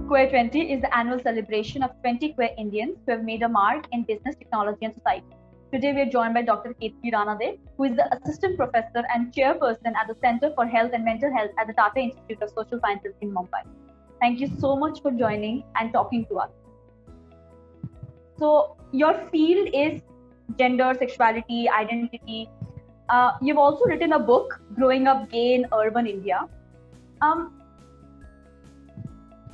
Queer 20 is the annual celebration of 20 queer Indians who have made a mark in business, technology, and society. Today, we are joined by Dr. Ketki Ranade, who is the assistant professor and chairperson at the Center for Health and Mental Health at the Tata Institute of Social Sciences in Mumbai. Thank you so much for joining and talking to us. So, your field is gender, sexuality, identity. You've also written a book, Growing Up Gay in Urban India.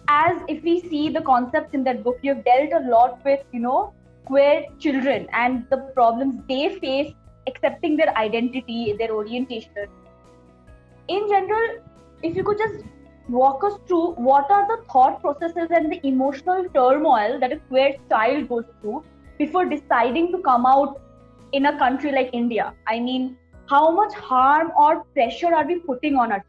As if we see the concepts in that book, you've dealt a lot with, queer children and the problems they face accepting their identity, their orientation. In general, if you could just walk us through what are the thought processes and the emotional turmoil that a queer child goes through before deciding to come out in a country like India. I mean, how much harm or pressure are we putting on our?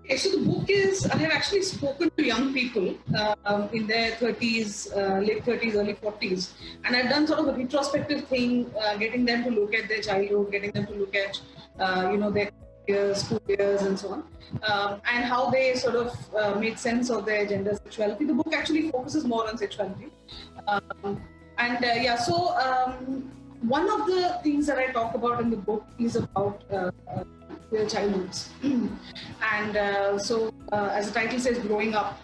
Okay, so the book is, I have actually spoken to young people in their 30s, late 30s, early 40s. And I've done sort of a retrospective thing, getting them to look at their childhood, getting them to look at, their years, school years and so on. And how they sort of made sense of their gender sexuality. The book actually focuses more on sexuality. One of the things that I talk about in the book is about their childhoods. And as the title says, growing up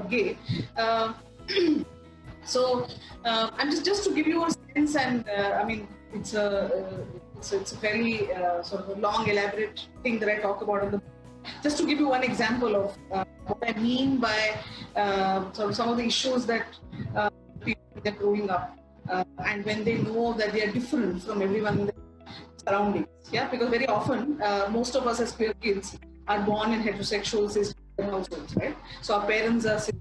gay. I'm just to give you a sense, and it's a very sort of a long, elaborate thing that I talk about in the book. Just to give you one example of what I mean by sort of some of the issues that people are growing up, and when they know that they are different from everyone in their surroundings. Yeah, because very often most of us as queer kids are born in heterosexual cis households, right? So our parents are cis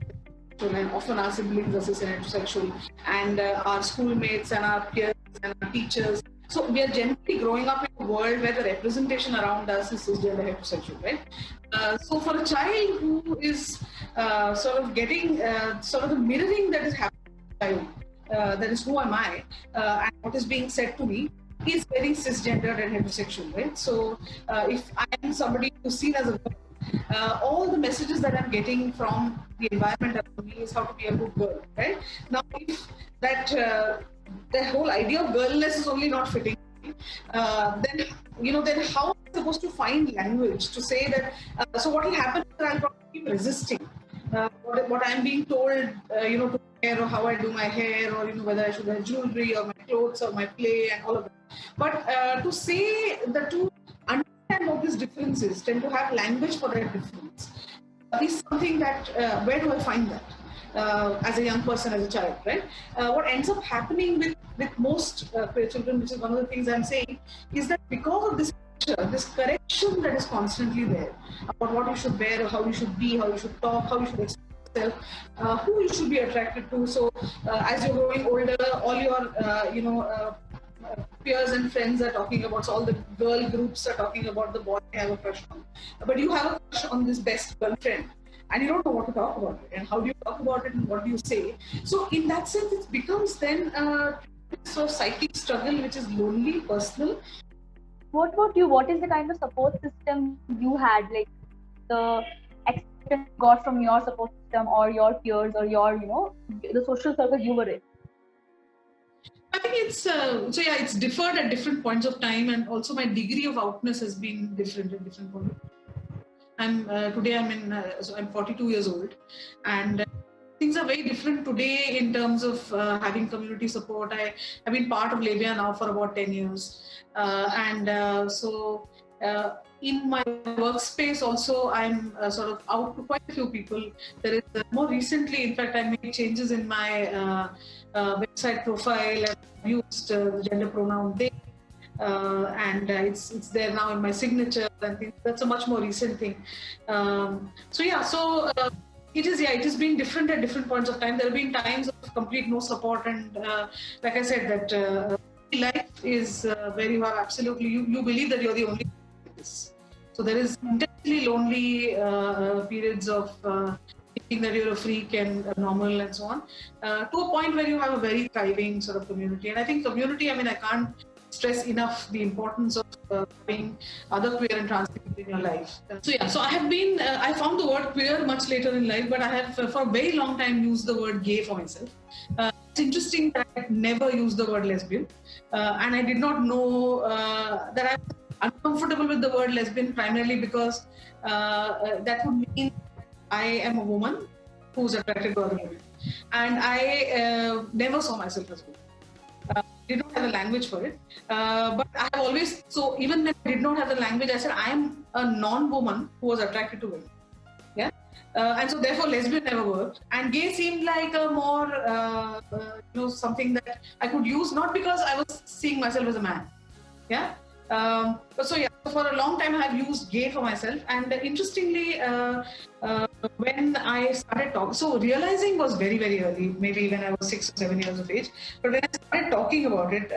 and often our siblings are cis and heterosexual, and our schoolmates and our peers and our teachers. So we are generally growing up in a world where the representation around us is cisgender heterosexual, right? So for a child who is sort of getting sort of the mirroring that is happening, that is who am I, and what is being said to me, is very cisgendered and heterosexual, right? So if I am somebody who's seen as a girl, all the messages that I'm getting from the environment around me is how to be a good girl, right? Now, if that the whole idea of girlness is only not fitting, then how am I supposed to find language to say that? So what will happen is I'll probably keep resisting what I'm being told, to wear, or how I do my hair, or whether I should wear jewelry or my clothes or my play and all of that. But to say that to understand what this difference is, tend to have language for that difference, is something that where do I find that as a young person, as a child, right? What ends up happening with most queer children, which is one of the things I'm saying, is that because of this correction that is constantly there about what you should wear, or how you should be, how you should talk, how you should express yourself, who you should be attracted to. So as you're growing older, all your peers and friends are talking about, so all the girl groups are talking about the boy they have a crush on. But you have a crush on this best girlfriend, and you don't know what to talk about it, and how do you talk about it, and what do you say. So in that sense, it becomes then a sort of psychic struggle, which is lonely, personal. What about you? What is the kind of support system you had, like the experience you got from your support system or your peers or your, the social circle you were in? I think it's differed at different points of time, and also my degree of outness has been different at different points. Today I'm 42 years old, and things are very different today in terms of having community support. I've been part of Labia now for about 10 years. In my workspace also, I'm sort of out to quite a few people. There is more recently, in fact, I made changes in my website profile, and used the gender pronoun they. It's there now in my signature, and things. That's a much more recent thing. It is being different at different points of time. There have been times of complete no support, and like I said, that life is where you have absolutely, you believe that you're the only one. So there is intensely lonely periods of thinking that you're a freak and normal and so on, to a point where you have a very thriving sort of community. And I think community, I can't stress enough the importance of having other queer and trans people in your life. So I have been, I found the word queer much later in life, but I have for a very long time used the word gay for myself. It's interesting that I never used the word lesbian, and I did not know that I was uncomfortable with the word lesbian primarily because that would mean I am a woman who's attracted to other women, and I never saw myself as a woman. Did not have a language for it, but I have always, so even when I did not have the language, I said I am a non-woman who was attracted to women. Yeah, and so therefore lesbian never worked, and gay seemed like a more something that I could use, not because I was seeing myself as a man. Yeah. So for a long time I have used gay for myself, and interestingly, when I started talking, so realizing was very, very early, maybe when I was 6 or 7 years of age. But when I started talking about it,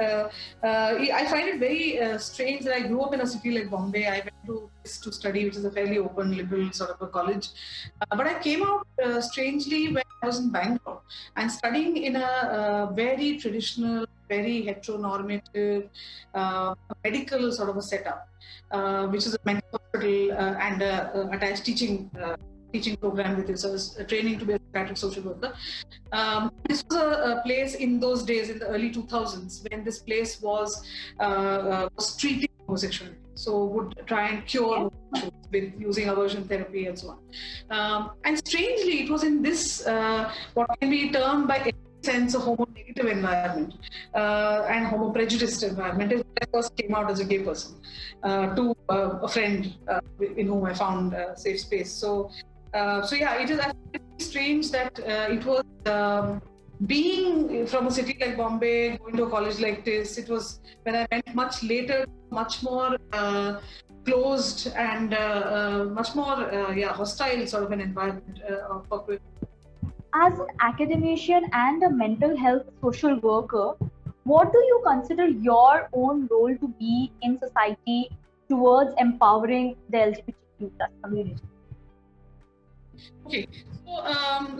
I find it very strange that I grew up in a city like Bombay. I went to study, which is a fairly open, liberal sort of a college. But I came out strangely when I was in Bangalore and studying in a very traditional, very heteronormative medical sort of a setup, which is a mental hospital and attached teaching program with this, a training to be a psychiatric social worker. This was a place in those days, in the early 2000s, when this place was treating homosexuality. So would try and cure with using aversion therapy and so on. And strangely, it was in this what can be termed by any sense a homo-negative environment and homo-prejudiced environment. I first came out as a gay person to a friend in whom I found a safe space. So yeah, it is actually strange that it was being from a city like Bombay, going to a college like this. It was when I went much later, much more closed and much more hostile sort of an environment for queer. As an academician and a mental health social worker, what do you consider your own role to be in society towards empowering the LGBTQ+ community? Okay, so I'm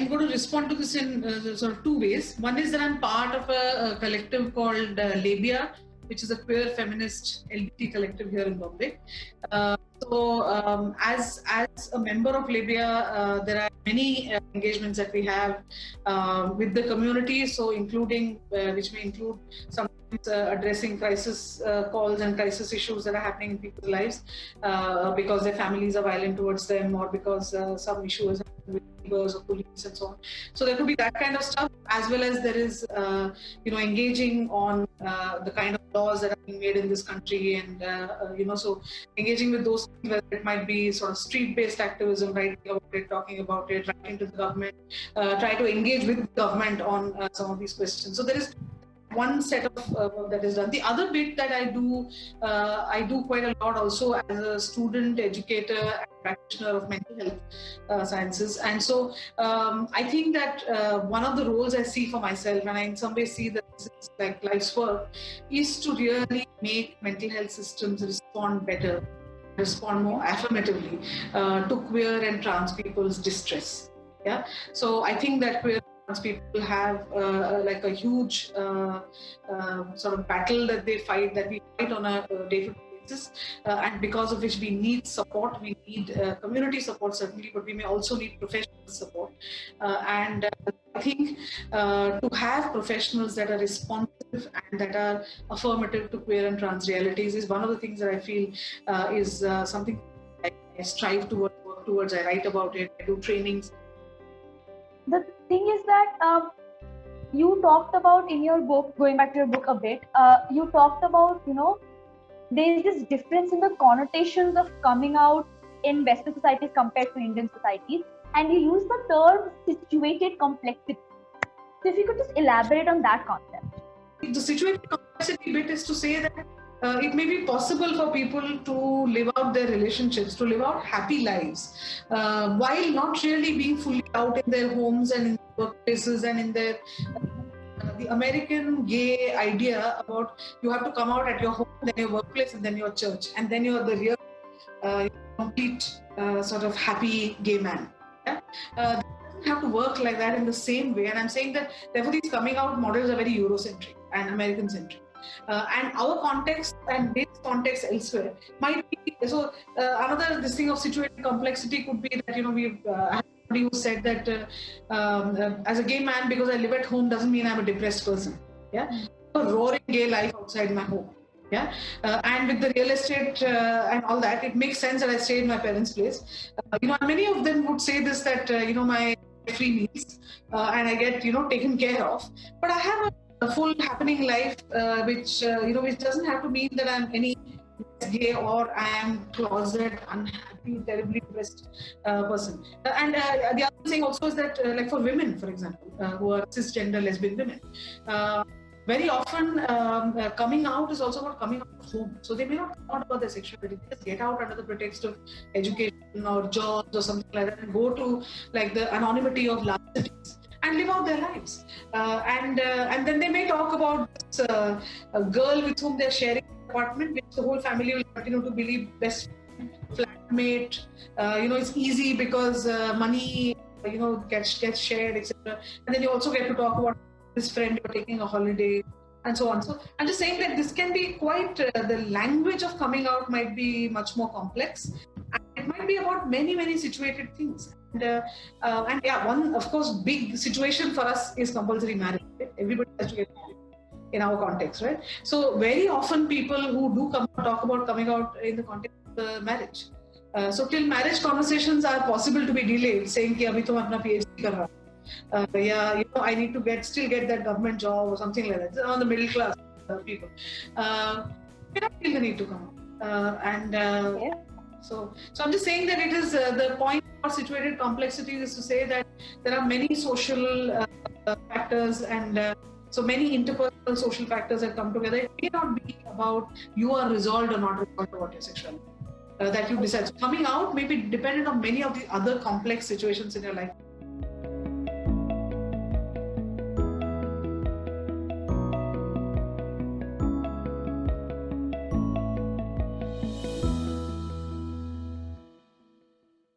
going to respond to this in sort of two ways. One is that I'm part of a collective called Labia, which is a queer feminist LGBT collective here in Bombay. As a member of Labia, there are many engagements that we have with the community. So including, which may include sometimes addressing crisis calls and crisis issues that are happening in people's lives because their families are violent towards them, or because some issue is happening with neighbors or police and so on. So there could be that kind of stuff, as well as there is, engaging on the kind of laws that are being made in this country, and so engaging with those, whether it might be sort of street-based activism, writing about it, talking about it, writing to the government, try to engage with the government on some of these questions. So there is one set of work that is done. The other bit that I do quite a lot also as a student, educator, and practitioner of mental health sciences. And so I think that one of the roles I see for myself, and I in some ways see that this is like life's work, is to really make mental health systems respond better, respond more affirmatively to queer and trans people's distress. Yeah. So I think that queer trans people have like a huge sort of battle that they fight, that we fight on a day-to-day basis, and because of which we need support. We need community support certainly, but we may also need professional support. And I think to have professionals that are responsive and that are affirmative to queer and trans realities is one of the things that I feel is something I strive to work towards. I write about it, I do trainings. The thing is that you talked about in your book, going back to your book a bit, you talked about, there is this difference in the connotations of coming out in Western societies compared to Indian societies, and you use the term situated complexity. So if you could just elaborate on that concept. The situated complexity bit is to say that it may be possible for people to live out their relationships, to live out happy lives, while not really being fully out in their homes and in workplaces and in their the American gay idea about you have to come out at your home, then your workplace, and then your church, and then you're the real complete sort of happy gay man. Yeah? It doesn't have to work like that in the same way, and I'm saying that therefore these coming out models are very Eurocentric and American-centric. and our context and this context elsewhere might be so. Another this thing of situated complexity could be that we've had somebody who said that as a gay man, because I live at home doesn't mean I'm a depressed person. Yeah, a roaring gay life outside my home. Yeah, and with the real estate and all that, it makes sense that I stay in my parents' place. Many of them would say this that my free meals and I get taken care of, but I have a full happening life, which doesn't have to mean that I'm any gay or I am closet, unhappy, terribly depressed person. And the other thing also is that, like for women, for example, who are cisgender lesbian women. Very often, coming out is also about coming out of home. So they may not come out about their sexuality. They just get out under the pretext of education or jobs or something like that and go to like the anonymity of large cities and live out their lives. And then they may talk about this a girl with whom they're sharing an apartment, which the whole family will continue to believe best friend, flatmate. It's easy because money, gets shared, etc. And then you also get to talk about this friend you're taking a holiday and so on. So I'm just saying that this can be quite the language of coming out might be much more complex, and it might be about many situated things. And one of course big situation for us is compulsory marriage. Right? Everybody has to get married in our context, right? So very often people who do talk about coming out in the context of marriage. So till marriage conversations are possible to be delayed, saying कि अभी तो मैं अपना PhD कर रहा हूँ. I need to still get that government job or something like that. On the middle class people, we don't feel the need to come out. So I'm just saying that it is the point of situated complexity is to say that there are many social factors and so many interpersonal social factors that come together. It may not be about you are resolved or not resolved about your sexuality that you decide. So coming out may be dependent on many of the other complex situations in your life.